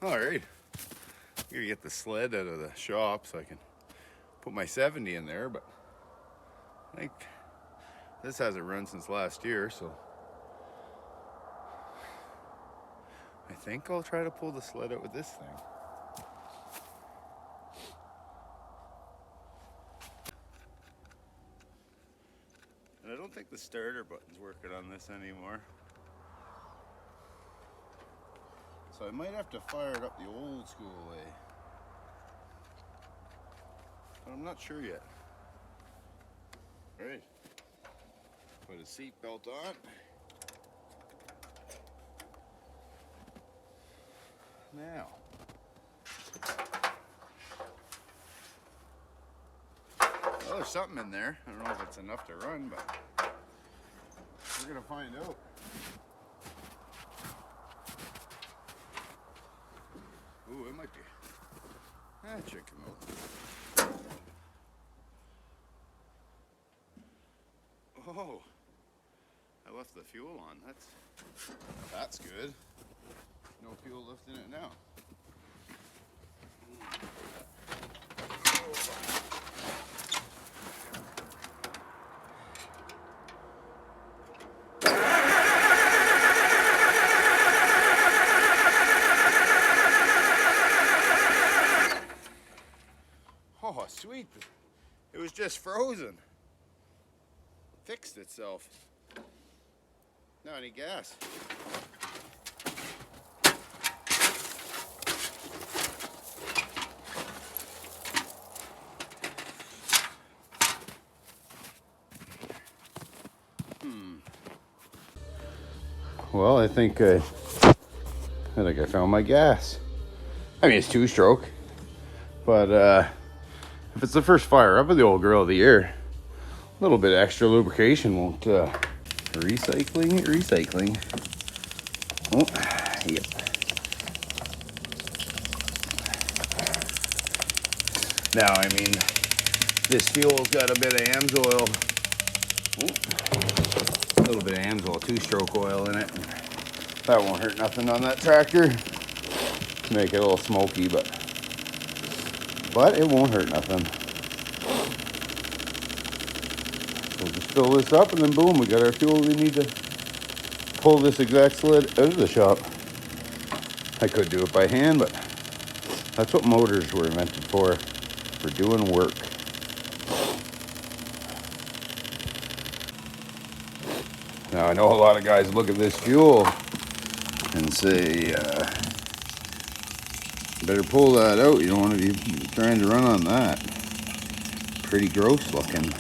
All right, I'm gonna get the sled out of the shop so I can put my 70 in there, but I think this hasn't run since last year, so I think I'll try to pull the sled out with this thing. And I don't think the starter button's working on this anymore. So I might have to fire it up the old school way. But I'm not sure yet. All right, put a seat belt on. Now, well, there's something in there. I don't know if it's enough to run, but we're gonna find out. Ooh, it might be. Check him out. Oh, I left the fuel on. That's good. No fuel left in it now. Oh, sweet. It was just frozen. Fixed itself. Not any gas. Well, I think I found my gas. I mean, it's 2-stroke, but if it's the first fire up of the old girl of the year, a little bit extra lubrication won't. Recycling. Oh, yep. Now, I mean, this fuel's got a bit of AMSOIL. A little bit of AMSOIL 2-stroke oil in it. That won't hurt nothing on that tractor. Make it a little smoky, but it won't hurt nothing. We'll just fill this up and then boom, we got our fuel we need to pull this exact sled out of the shop. I could do it by hand, but that's what motors were invented for doing work. Now I know a lot of guys look at this fuel and say, better pull that out. You don't want to be trying to run on that. Pretty gross looking.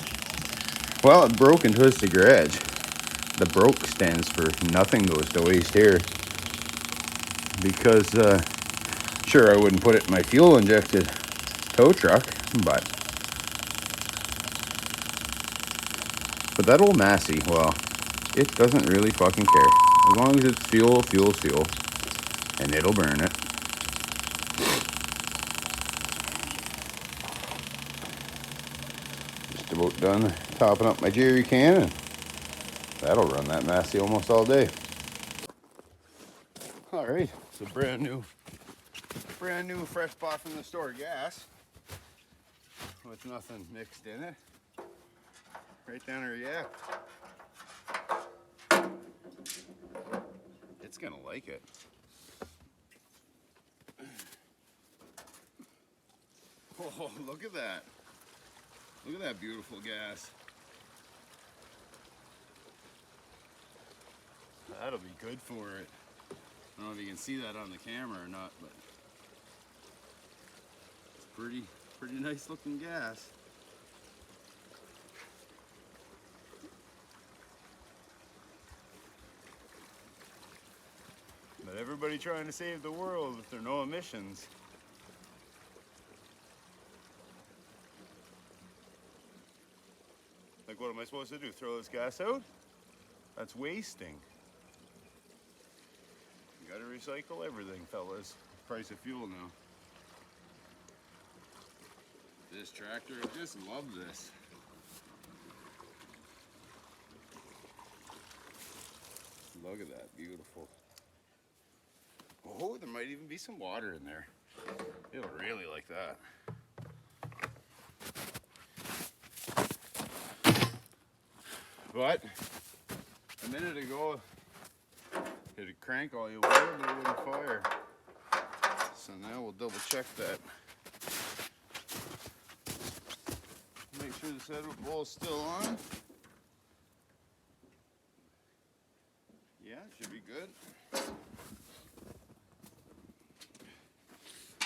Well, it broke into his garage. The broke stands for nothing goes to waste here. Because, sure, I wouldn't put it in my fuel injected tow truck, but that old Massey, well, it doesn't really fucking care. As long as it's fuel, and it'll burn it. Just about done topping up my jerry can, and that'll run that Massey almost all day. All right, it's a brand new fresh bought from the store gas with nothing mixed in it. Right down her yak. It's gonna like it. Oh, look at that. Look at that beautiful gas. That'll be good for it. I don't know if you can see that on the camera or not, but it's pretty nice looking gas. But everybody trying to save the world if there are no emissions. Like, what am I supposed to do? Throw this gas out? That's wasting. You gotta recycle everything, fellas. Price of fuel now. This tractor, I just love this. Look at that, beautiful. Oh, there might even be some water in there. It'll really like that. But a minute ago, it'd crank all you wanted, but it wouldn't fire. So now we'll double check that. Make sure the sediment bowl is still on. Yeah, it should be good.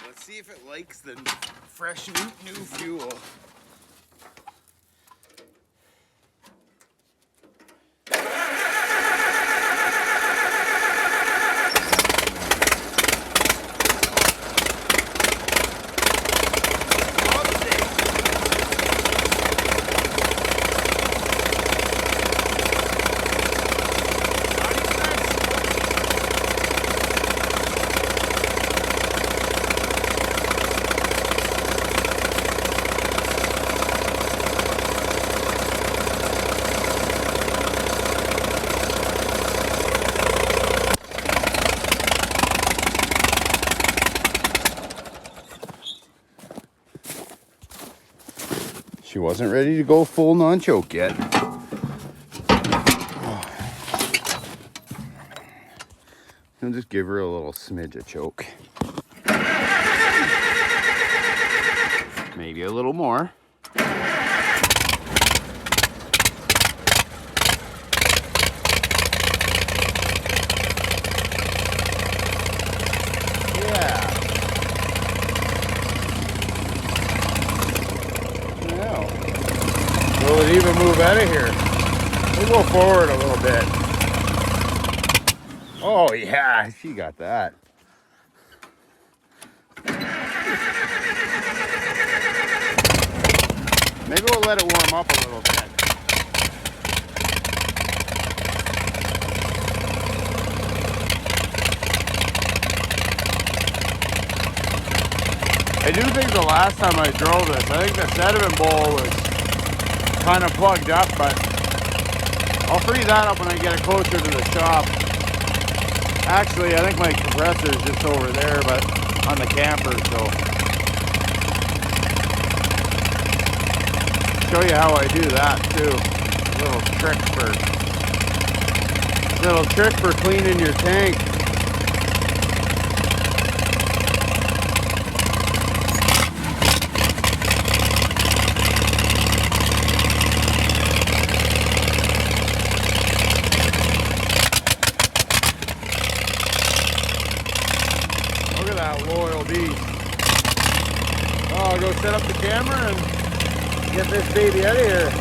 Let's see if it likes the fresh new fuel. She wasn't ready to go full non-choke yet. I'll just give her a little smidge of choke. Maybe a little more. Will it even move out of here? We'll go forward a little bit. Oh yeah, she got that. Maybe we'll let it warm up a little bit. I do think the last time I drove this, I think the sediment bowl was kind of plugged up, but I'll free that up when I get it closer to the shop. Actually, I think my compressor is just over there, but on the camper, so. Show you how I do that too. Little trick for cleaning your tank. Loyal beast. Oh, I'll go set up the camera and get this baby out of here.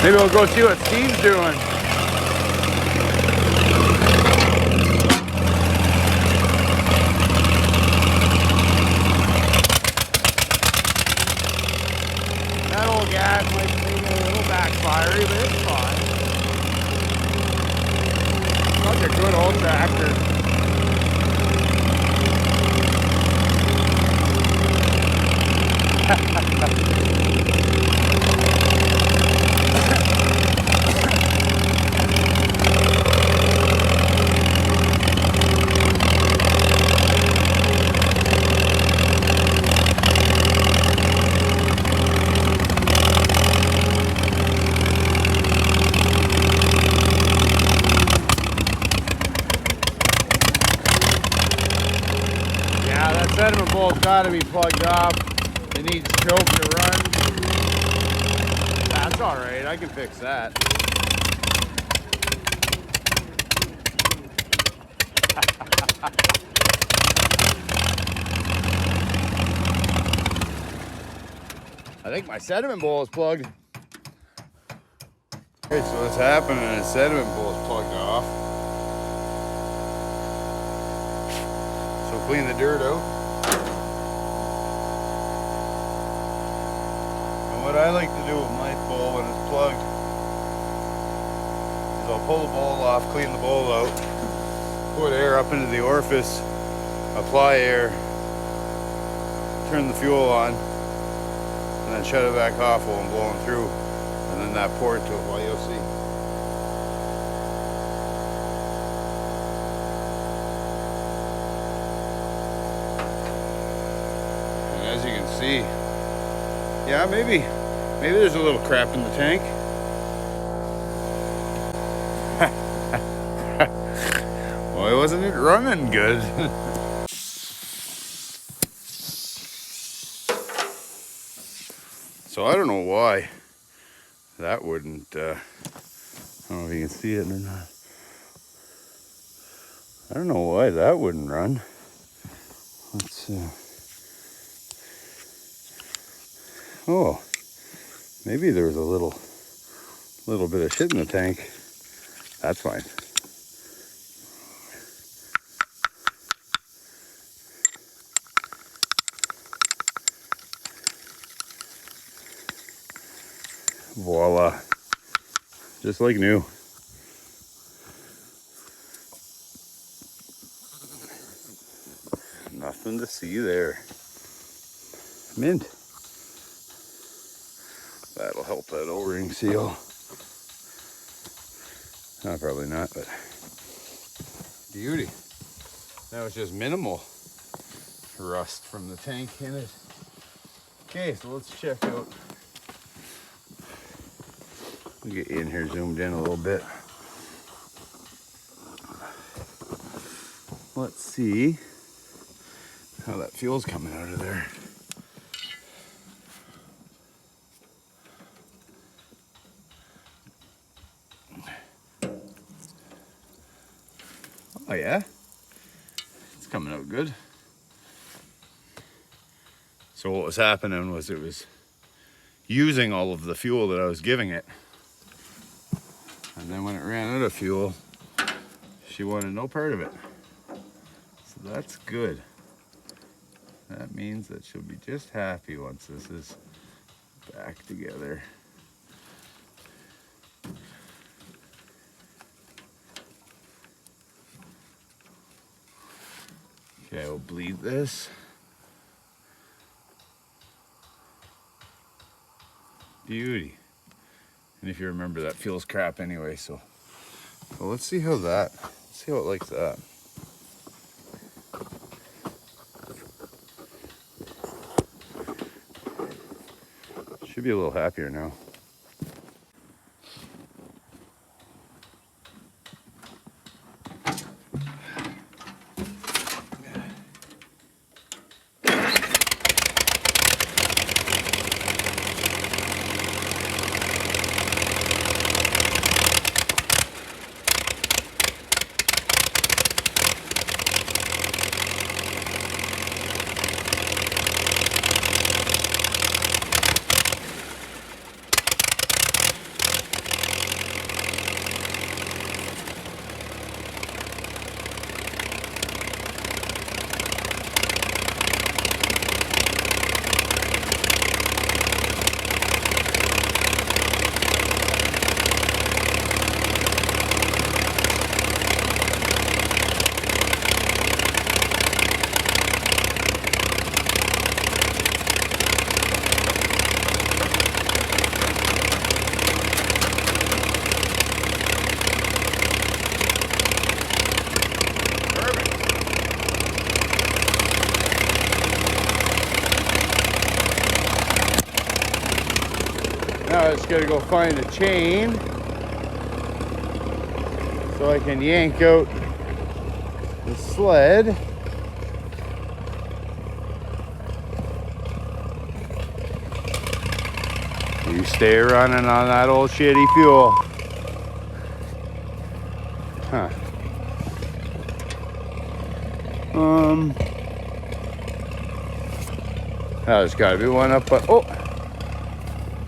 Maybe we'll go see what Steve's doing. That old gas might be a little backfiery, but it's fine. Such a good old tractor. bowl's gotta be plugged off. It needs choke to run. That's all right, I can fix that. I think my sediment bowl is plugged. Okay, so what's happening is sediment bowl is plugged off. So clean the dirt out. And what I like to do with my bowl when it's plugged is I'll pull the bowl off, clean the bowl out, put air up into the orifice, apply air, turn the fuel on, and then shut it back off while I'm blowing through. And then that pour it to it while you'll see. And as you can see, yeah, maybe there's a little crap in the tank. Why wasn't it running good? So I don't know why that wouldn't, I don't know if you can see it or not. I don't know why that wouldn't run. Let's, oh, maybe there was a little bit of shit in the tank. That's fine. Voila, just like new. Nothing to see there. Mint. That'll help that O-ring seal. No, probably not, but beauty. That was just minimal rust from the tank in it. Okay, so let's check out. I'll get you in here zoomed in a little bit. Let's see how that fuel's coming out of there. Oh yeah, it's coming out good. So what was happening was it was using all of the fuel that I was giving it. And then when it ran out of fuel, she wanted no part of it. So that's good. That means that she'll be just happy once this is back together. Okay, we'll bleed this. Beauty. And if you remember, that feels crap anyway, so well, let's see how it likes that. Should be a little happier now. Now I just gotta go find a chain so I can yank out the sled. You stay running on that old shitty fuel. Huh. There's gotta be one up, but oh,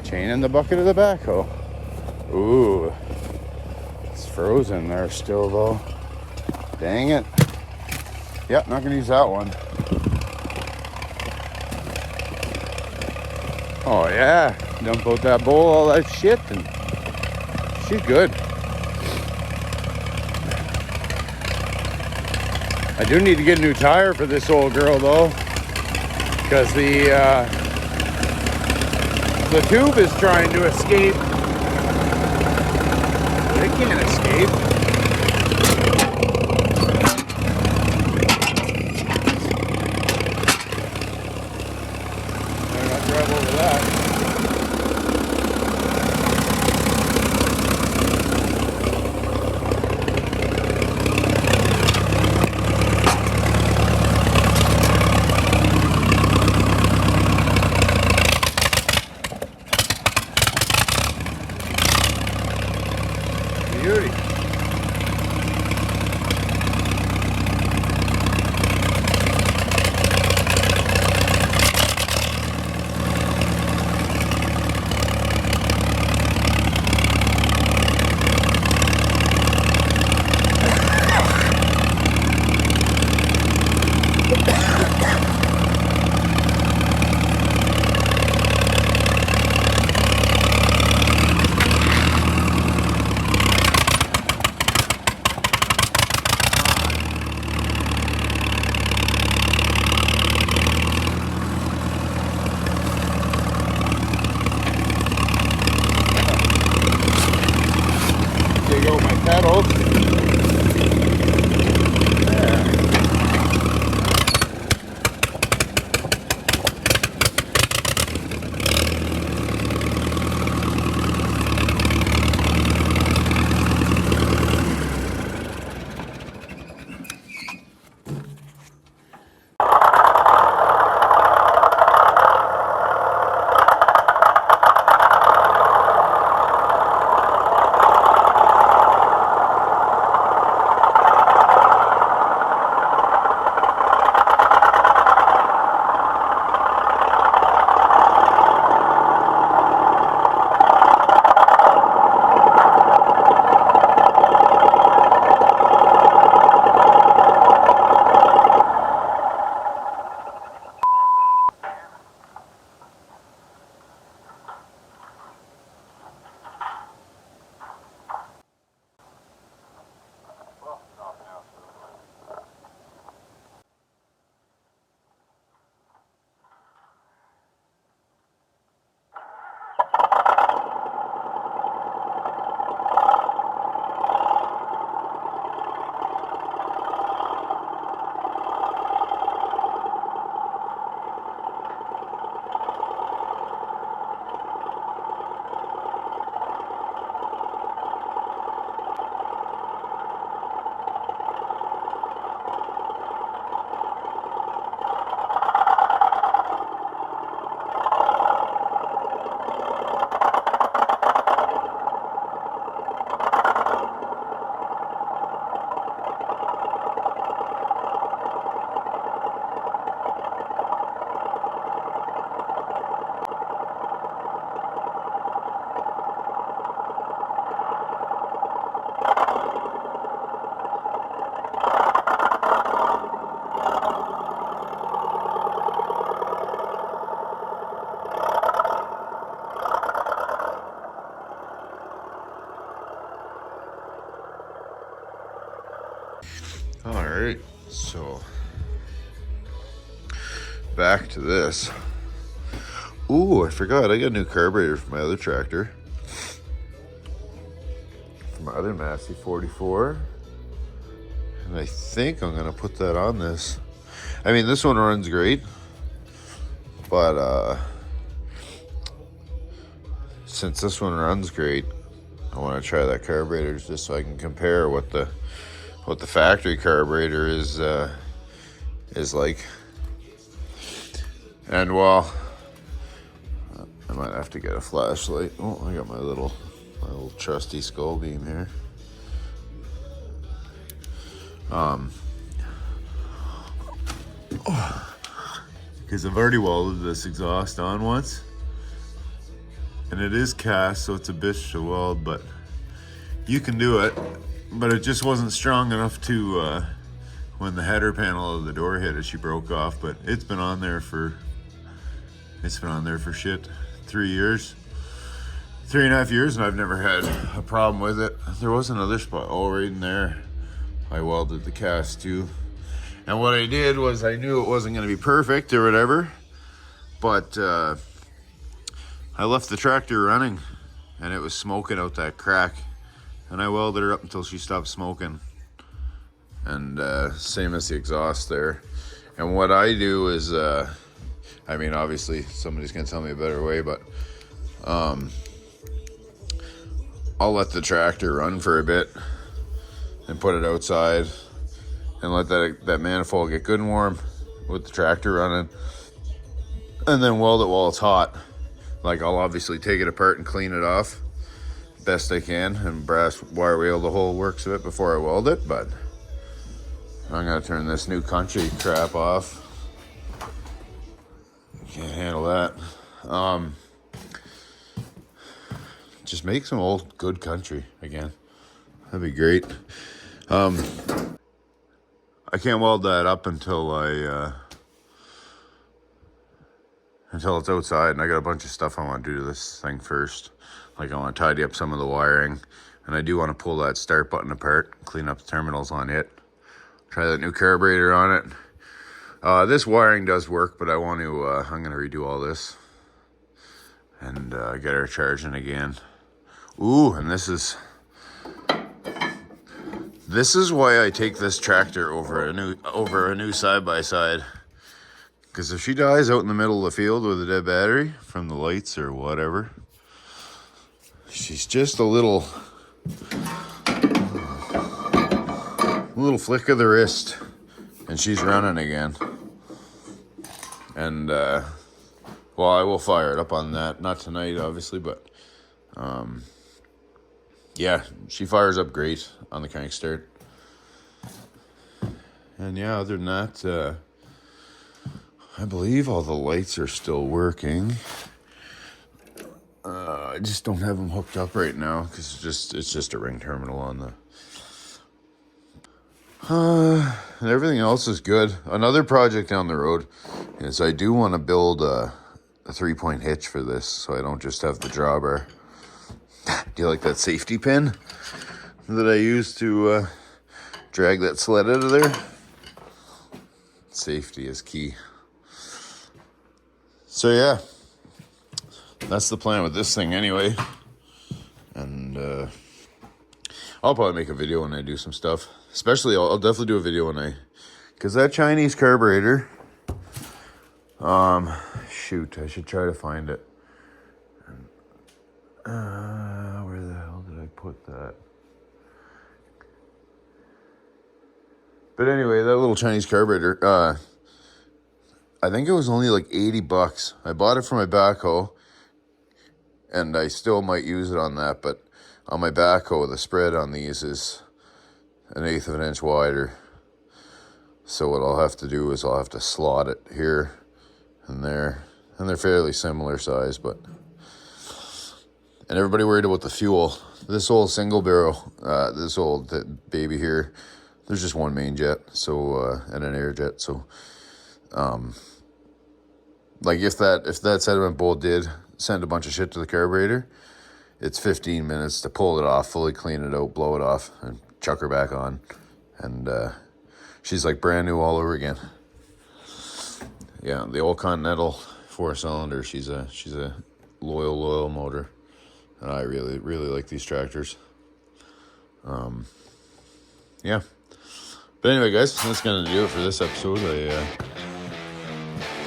chain in the bucket of the backhoe. Ooh, it's frozen there still though. Dang it. Yep, not gonna use that one. Oh yeah, dump out that bowl, all that shit, and she's good. I do need to get a new tire for this old girl though, because the tube is trying to escape. It can't escape. Better not drive over that. Beauty. Dig out my pedals. All right, so back to this. Ooh, I forgot. I got a new carburetor for my other tractor. For my other Massey 44. And I think I'm going to put that on this. I mean, this one runs great. But since this one runs great, I want to try that carburetor just so I can compare what the factory carburetor is like. And well, I'm might have to get a flashlight. Oh, I got my little trusty skull beam here. Because I've already welded this exhaust on once, and it is cast, so it's a bitch to weld, but you can do it. But it just wasn't strong enough to, when the header panel of the door hit it, she broke off. But it's been on there for shit, 3 years, 3.5 years, and I've never had a problem with it. There was another spot, oh, right in there, I welded the cast too. And what I did was, I knew it wasn't going to be perfect or whatever, but I left the tractor running, and it was smoking out that crack, and I welded her up until she stopped smoking. And same as the exhaust there. And what I do is, I mean, obviously somebody's gonna tell me a better way, but I'll let the tractor run for a bit and put it outside and let that manifold get good and warm with the tractor running, and then weld it while it's hot. Like, I'll obviously take it apart and clean it off best I can, and brass wire wheel the whole works of it before I weld it. But I'm gonna turn this new country crap off. Can't handle that. Just make some old good country again. That'd be great. I can't weld that up until until it's outside, and I got a bunch of stuff I want to do to this thing first. Like, I want to tidy up some of the wiring, and I do want to pull that start button apart, clean up the terminals on it, try that new carburetor on it. This wiring does work, but I want to, I'm going to redo all this and get her charging again. Ooh, and this is why I take this tractor over a new side-by-side. Because if she dies out in the middle of the field with a dead battery from the lights or whatever, she's just a little flick of the wrist and she's running again. And well, I will fire it up on that, not tonight obviously, but yeah, she fires up great on the crank start. And yeah, other than that, I believe all the lights are still working. I just don't have them hooked up right now because it's just a ring terminal on the. And everything else is good. Another project down the road is I do want to build a 3-point hitch for this, so I don't just have the drawbar. Do you like that safety pin that I used to drag that sled out of there? Safety is key. So yeah, that's the plan with this thing anyway. And I'll probably make a video when I do some stuff. Especially, I'll definitely do a video when because that Chinese carburetor, shoot, I should try to find it. Where the hell did I put that? But anyway, that little Chinese carburetor, I think it was only like $80. I bought it for my backhoe, and I still might use it on that, but on my backhoe, the spread on these is 1/8 of an inch wider. So what I'll have to do is I'll have to slot it here and there, and they're fairly similar size, but. And everybody worried about the fuel. This old single barrel, this old baby here, there's just one main jet, so and an air jet. So, like if that sediment bowl did send a bunch of shit to the carburetor, it's 15 minutes to pull it off, fully clean it out, blow it off, and chuck her back on, and she's like brand new all over again. Yeah, the old Continental 4-cylinder. She's a loyal motor. And I really like these tractors. Yeah. But anyway, guys, that's going to do it for this episode. I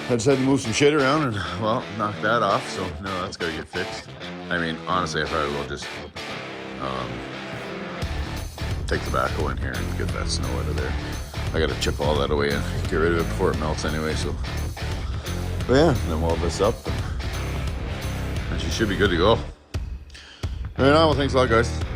just had to move some shit around and, well, knock that off. So, no, that's got to get fixed. I mean, honestly, I probably will just take the backhoe in here and get that snow out of there. I got to chip all that away and get rid of it before it melts anyway. So, but yeah, then weld this up. And she should be good to go. Right on, well, thanks a lot, guys.